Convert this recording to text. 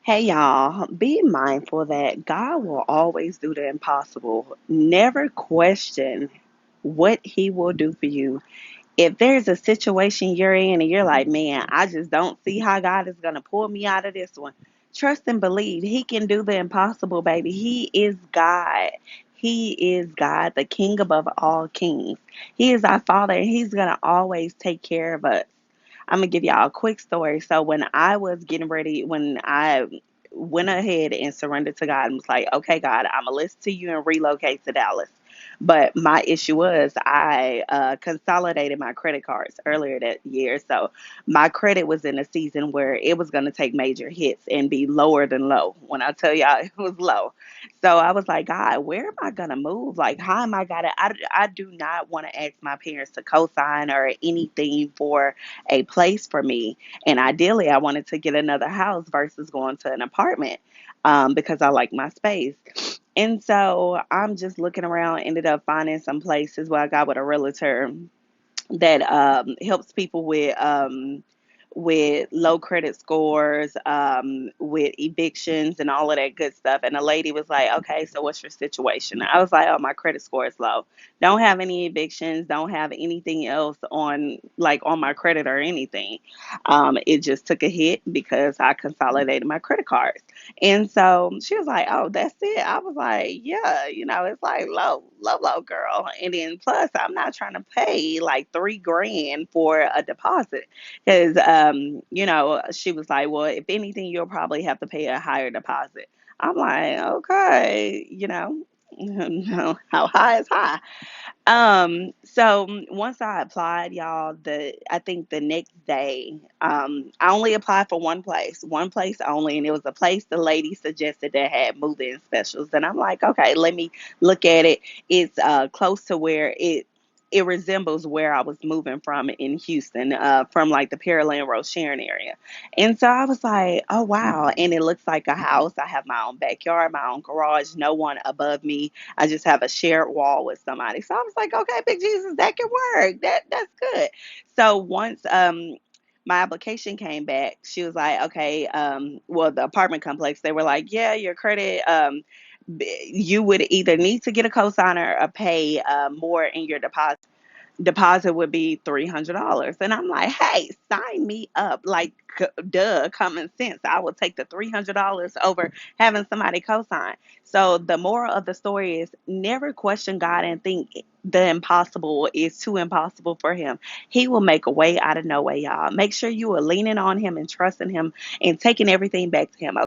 Hey y'all, be mindful that God will always do the impossible. Never question what He will do for you. If there's a situation you're in and you're like, man, I just don't see how God is going to pull me out of this one, trust and believe He can do the impossible, baby. He is God. He is God, the King above all kings. He is our Father, and He's going to always take care of us. I'm gonna give y'all a quick story. So when I was getting ready, when I went ahead and surrendered to God and was like, okay, God, I'm gonna listen to you and relocate to Dallas. But my issue was I consolidated my credit cards earlier that year. So my credit was in a season where it was going to take major hits and be lower than low. When I tell y'all it was low. So I was like, God, where am I going to move? Like, how am I going to? I do not want to ask my parents to co sign or anything for a place for me. And ideally, I wanted to get another house versus going to an apartment because I like my space. And so I'm just looking around, ended up finding some places where I got with a realtor that helps people with low credit scores, with evictions and all of that good stuff. And the lady was like, okay, so what's your situation? I was like, oh, my credit score is low. Don't have any evictions, don't have anything else on like on my credit or anything. It just took a hit because I consolidated my credit cards. And so she was like, oh, that's it. I was like, yeah, it's like low, low, low, girl. And then plus, I'm not trying to pay like 3 grand for a deposit. Because, she was like, well, if anything, you'll probably have to pay a higher deposit. I'm like, okay, how high is high? So once I applied, y'all, I think the next day, I only applied for one place only, and it was a place the lady suggested that had move-in specials. And I'm like, okay, let me look at it. It's close to where it resembles where I was moving from in Houston, from like the Pearland Road Sharon area. And so I was like, oh wow. And it looks like a house. I have my own backyard, my own garage, no one above me. I just have a shared wall with somebody. So I was like, okay, big Jesus, that can work. That's good. So once my application came back, she was like, okay, well, the apartment complex, they were like, yeah, your credit, you would either need to get a cosigner or pay more in your deposit would be $300. And I'm like, hey, sign me up. Like, duh, common sense. I will take the $300 over having somebody co-sign. So the moral of the story is never question God and think the impossible is too impossible for Him. He will make a way out of no way, y'all. Make sure you are leaning on Him and trusting Him and taking everything back to Him.